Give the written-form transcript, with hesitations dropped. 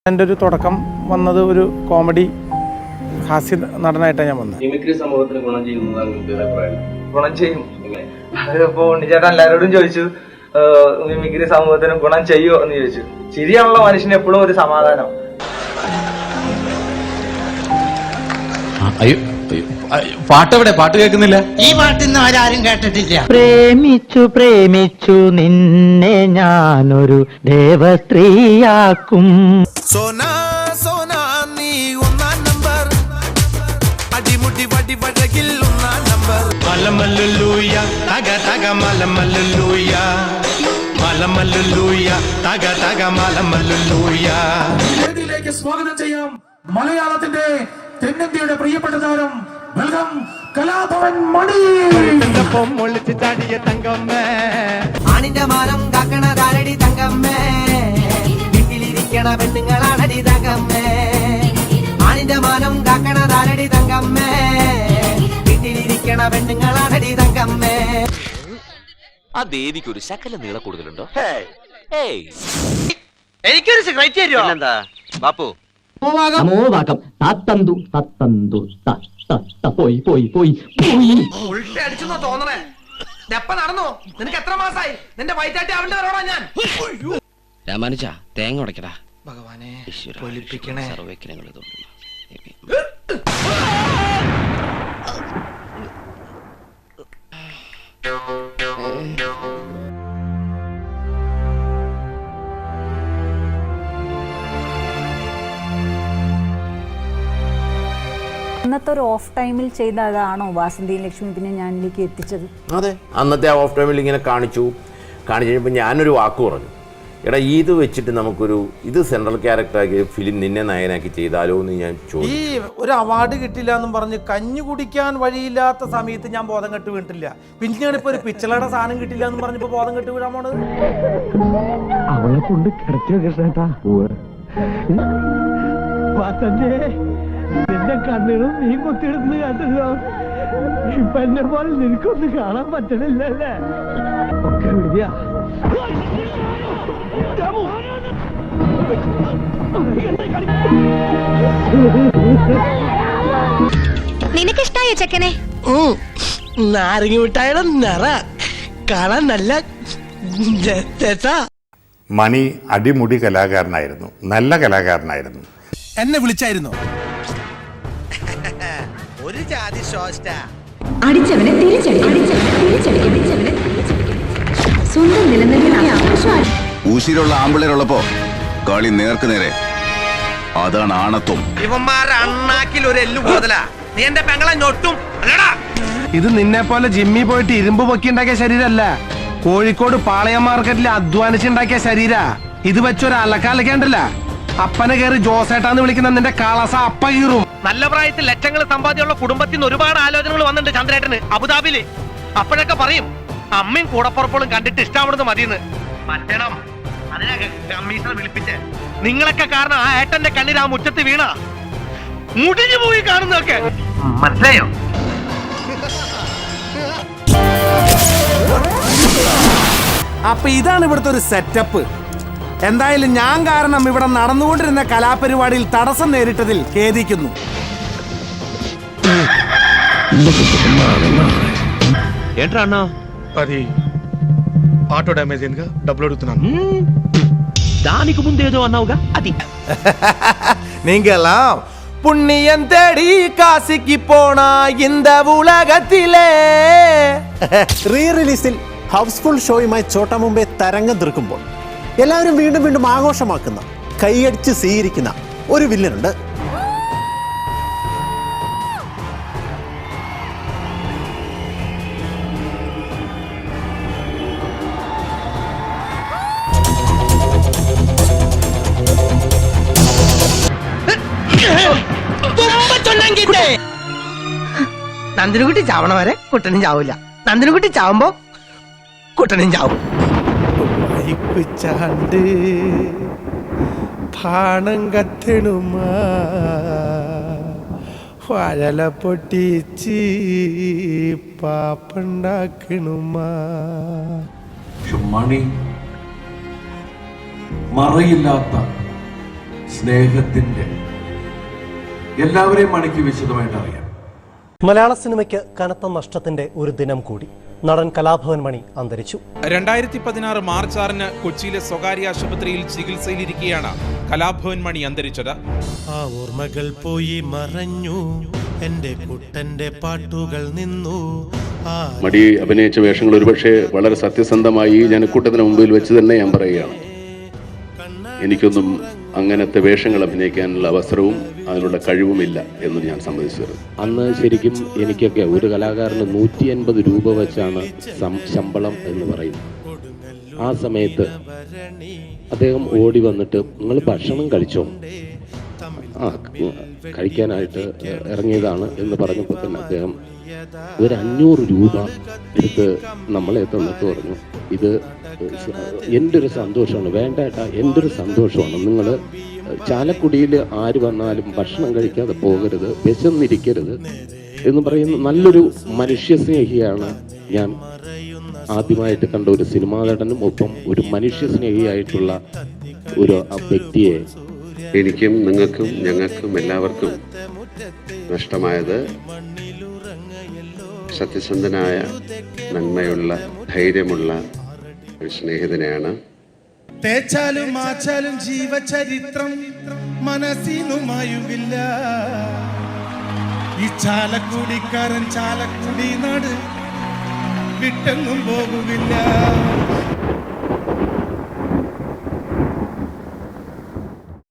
എൻ്റെ ഒരു തുടക്കം വന്നത് ഒരു കോമഡി ഹാസ്യ നടനായിട്ടാണ് ഞാൻ വന്നത്. മിമിക്രി സമൂഹത്തിന് ഗുണം ചെയ്യുന്നതാണ് ഗുണം ചെയ്യും. അതിപ്പോ ഉണ്ണിച്ചേട്ടൻ എല്ലാവരോടും ചോദിച്ചു, മിമിക്രി സമൂഹത്തിന് ഗുണം ചെയ്യുമോ എന്ന് ചോദിച്ചു. ചിരിയാണല്ലോ മനുഷ്യന് എപ്പോഴും ഒരു സമാധാനം. പാട്ടെവിടെ? പാട്ട് കേൾക്കുന്നില്ല. ഈ പാട്ടിന്ന് ആരും കേട്ടിട്ടില്ല. പ്രേമിച്ചു പ്രേമിച്ചു നിന്നെ ഞാനൊരു ദേവസ്ത്രീയാക്കും. സോനാ സോനാ നീ ഒന്നാം നമ്പർ, അടിമുടി വടി വടകിൽ ഒന്നാം നമ്പർ. മലമല്ലുലൂയ തക തക മലമല്ലുലൂയ, മലമല്ലുലൂയ തക തക മലമല്ലുലൂയ. വേദിയിലേക്ക് സ്വാഗതം ചെയ്യാം മലയാളത്തിന്റെ തെന്നിന്ത്യയുടെ പ്രിയപ്പെട്ട താരം വെൽക്കം കലാഭവൻ മണി. പൊളിച്ച് ചാടിയ തങ്കമ്മേ, ആണിന്റെ മാനം കാക്കണതാരടി തങ്കമ്മേ, വീട്ടിലിരിക്കണ പെണ്ണുങ്ങളാണടി തങ്കമ്മേ. ആണിന്റെ മാനം കാക്കണതാരടി തങ്കമ്മേ, വീട്ടിലിരിക്കണ പെണ്ണുങ്ങളാണടി തങ്കമ്മേ. ആ ദേവിക്ക് ഒരു ശകല നീള കൂടുതലുണ്ടോ? എനിക്കൊരു സിഗരറ്റ് തരുമോ? എന്താ ബാപ്പു? നമോവാകം തത്തന്തു തത്തന്തു പോയി പോയി പോയി പോയി. ഉൾട്ട് അടിച്ചെന്നോ തോന്നണേ? എപ്പ നടന്നു? നിനക്ക് എത്ര മാസായി? നിന്റെ വയറ്റാട്ടി ആവേണ്ടവരോടാ ഞാൻ. രാമാനുജ തേങ്ങ ഉടക്കടാ. ഭഗവാനെ പൊലിപ്പിക്കണേ. സർവ്വക്കിനങ്ങൾ തോന്നുന്നു. അന്നത്തെ ഒരു ഓഫ് ടൈമിൽ ചെയ്ത അതാണോ വാസന്തിയും ലക്ഷ്മി പിന്നെ ഞാനിലേക്ക് എത്തിച്ചത്? അതെ, അന്നത്തെ ആ ഓഫ് ടൈമിൽ ഇങ്ങനെ കാണിച്ചു കഴിഞ്ഞപ്പോൾ ഞാനൊരു വാക്ക് പറഞ്ഞു, എടാ ഇത് വെച്ചിട്ട് നമുക്കൊരു ഇത് സെൻട്രൽ ക്യാരക്ടറാക്കി ഫിലിം നിന്നെ നായനാക്കി ചെയ്താലോ എന്ന് ഞാൻ ചോദിച്ചു. ഈ ഒരു അവാർഡ് കിട്ടില്ല എന്നും പറഞ്ഞ് കഞ്ഞി കുടിക്കാൻ വഴിയില്ലാത്ത സമയത്ത് ഞാൻ ബോധം കെട്ട് വീണിട്ടില്ല. പിന്നെയാണ് ഇപ്പൊ ഒരു പിച്ചളയുടെ സാധനം കിട്ടില്ല എന്ന് പറഞ്ഞപ്പോ ബോധം കെട്ട് വീഴാൻ പോണത്. അവളെ കൊണ്ട് കിടത്തിയ കൃഷ്ണേട്ടാ. നിന്റെ കണ്ണുകളും നീ കൊത്തിയെടുത്ത് കണ്ടല്ലോ. ഇപ്പൊ എന്നെ പോലെ നിനക്കൊന്നും കാണാൻ പറ്റണില്ലല്ലേ? ഒക്കെ വിളിയാ. നിനക്കിഷ്ടായോ ചെക്കനെ? നാരങ്ങ മിഠായിയുടെ നിറ കാണാൻ നല്ല മണി അടിമുടി കലാകാരനായിരുന്നു, നല്ല കലാകാരനായിരുന്നു. എന്നെ വിളിച്ചായിരുന്നു. ഒരു ജാതി ശോഷ്ട അടിച്ചവനെ സ്വന്തം നിലനിൽപ്പിനെ ആഘോഷമാണ്. ഊശിയിലുള്ള ആമ്പിള്ളേരുള്ളപ്പോ കളി നേർക്ക് നേരെ, അതാണ് ആണത്വം. ഇവന്മാരുടെ അണ്ണാക്കിൽ ഒരു എല്ലു പോതലാ. നീ എന്റെ പെങ്ങളെ ഞൊട്ടും അല്ലടാ. ഇത് നിന്നെ പോലെ ജിമ്മി പോയിട്ട് ഇരുമ്പ് പൊക്കി ഉണ്ടാക്കിയ ശരീരല്ല, കോഴിക്കോട് പാളയം മാർക്കറ്റിൽ അധ്വാനിച്ചുണ്ടാക്കിയ ശരീര. ഇത് വെച്ചൊരു അലക്കാലക്കേണ്ടല്ല. അപ്പനെ കയറി ജോസേട്ടാന്ന് വിളിക്കുന്ന നിന്റെ കാളസ അപ്പ കീറും. നല്ല പ്രായത്തിൽ ലക്ഷങ്ങൾ സമ്പാദ്യമുള്ള കുടുംബത്തിൽ നിന്ന് ഒരുപാട് ആലോചനകൾ വന്നിട്ടുണ്ട് ചന്ദ്രേട്ടന് അബുദാബിയില്. അപ്പോഴൊക്കെ പറയും അമ്മയും കൂടപ്പുറപ്പോഴും കണ്ടിട്ട് ഇഷ്ടാവണമെന്ന് മതിയെന്ന്. പറ്റണം അതിനൊക്കെ കമ്മീഷണർ വിളിപ്പിച്ച്. നിങ്ങളൊക്കെ കാരണം ആ ഏട്ടന്റെ കണ്ണിൽ ആ മുറ്റത്ത് വീണ മുടിഞ്ഞു പോയി കാണുന്നതൊക്കെ മനസ്സിലായോ? അപ്പൊ ഇതാണ് ഇവിടുത്തെ ഒരു സെറ്റപ്പ്. എന്തായാലും ഞാൻ കാരണം ഇവിടെ നടന്നുകൊണ്ടിരുന്ന കലാപരിപാടിയിൽ തടസ്സം നേരിട്ടതിൽ ഖേദിക്കുന്നു. ఏంట్రా అన్నా? అది ఆటో డ్యామేజ్ అయిందిగా, డబ్బులు అడుగుతున్నాను. దానికి ముందేదో అన్నావుగా అది. நீங்கெல்லாம் புண்ணியம் தேடி காசிக்கு போனா இந்த உலகத்திலே. റീ റിലീസിൽ ഹൗസ്ഫുൾ ഷോയുമായി ചോട്ടാ മുംബൈ തരംഗം തീർക്കുമ്പോൾ എല്ലാവരും വീണ്ടും വീണ്ടും ആഘോഷമാക്കുന്ന, കൈയടിച്ച് സ്വീകരിക്കുന്ന ഒരു വില്ലനുണ്ട്. നന്ദിനുകുട്ടി ചാവണ വരെ കുട്ടനും ചാവൂല. നന്ദിനുകുട്ടി ചാവുമ്പോ കുട്ടനും ചാവും. ചാണ്ട് പാണം കത്തണുമാ, വഴല പൊട്ടിച്ച് പാപ്പുണ്ടാക്കണുമാ. മണി മറയില്ലാത്ത സ്നേഹത്തിന്റെ. എല്ലാവരെയും മണിക്ക് വിശദമായിട്ട് അറിയാം. മലയാള സിനിമയ്ക്ക് കനത്ത നഷ്ടത്തിന്റെ ഒരു ദിനം കൂടി. നടൻ കലാഭവൻ മണി അന്തരിച്ചു. 2016 മാർച്ച് 6-ന് കൊച്ചിയിലെ സ്വകാര്യ ആശുപത്രിയിൽ ചികിത്സയിലിരിക്കെയാണ് കലാഭവൻ മണി അന്തരിച്ചത്. ആ ഓർമ്മകൾ പോയി മറഞ്ഞു, എന്റെ കുട്ടന്റെ പാട്ടുകൾ നിന്നു. മടി അഭിനയിച്ച വേഷങ്ങൾ ഒരുപക്ഷെ വളരെ സത്യസന്ധമായി ഞാൻ കൂട്ടത്തിന് മുമ്പിൽ വെച്ച് തന്നെ ഞാൻ പറയുകയാണ്, എനിക്കൊന്നും അങ്ങനത്തെ വേഷങ്ങൾ അഭിനയിക്കാനുള്ള അവസരവും അതിനുള്ള കഴിവുമില്ല എന്ന് ഞാൻ സമ്മതിച്ചു തരുന്നു. അന്ന് ശരിക്കും എനിക്കൊക്കെ ഒരു കലാകാരന് 150 രൂപ വെച്ചാണ് ശമ്പളം എന്ന് പറയുന്നത്. ആ സമയത്ത് അദ്ദേഹം ഓടി വന്നിട്ട് നിങ്ങൾ ഭക്ഷണം കഴിച്ചോ, കഴിക്കാനായിട്ട് ഇറങ്ങിയതാണ് എന്ന് പറഞ്ഞപ്പോൾ തന്നെ അദ്ദേഹം ഒരു 500 രൂപ എടുത്ത് നമ്മളെ തന്നിട്ട് പറഞ്ഞു, ഇത് എൻ്റെ ഒരു സന്തോഷമാണ്, വേണ്ട ഏട്ടാ എൻ്റെ ഒരു സന്തോഷമാണ്, നിങ്ങൾ ചാലക്കുടിയിൽ ആര് വന്നാലും ഭക്ഷണം കഴിക്കാതെ പോകരുത്, വിശന്നിരിക്കരുത് എന്ന് പറയുന്ന നല്ലൊരു മനുഷ്യസ്നേഹിയാണ് ഞാൻ ആദ്യമായിട്ട് കണ്ട ഒരു സിനിമാ നടനും ഒപ്പം ഒരു മനുഷ്യസ്നേഹിയായിട്ടുള്ള ഒരു വ്യക്തിയെ. എനിക്കും നിങ്ങൾക്കും ഞങ്ങൾക്കും എല്ലാവർക്കും നഷ്ടമായത് സത്യസന്ധനായ, നന്മയുള്ള, ധൈര്യമുള്ള ഒരു സ്നേഹിതനെയാണ്. തേച്ചാലും മാച്ചാലും ജീവചരിത്രം മനസ്സിനുമായുമില്ല. ഈ ചാലക്കുടിക്കാരൻ ചാലക്കുടി നാട് വിട്ടെങ്ങും പോകുന്നില്ല.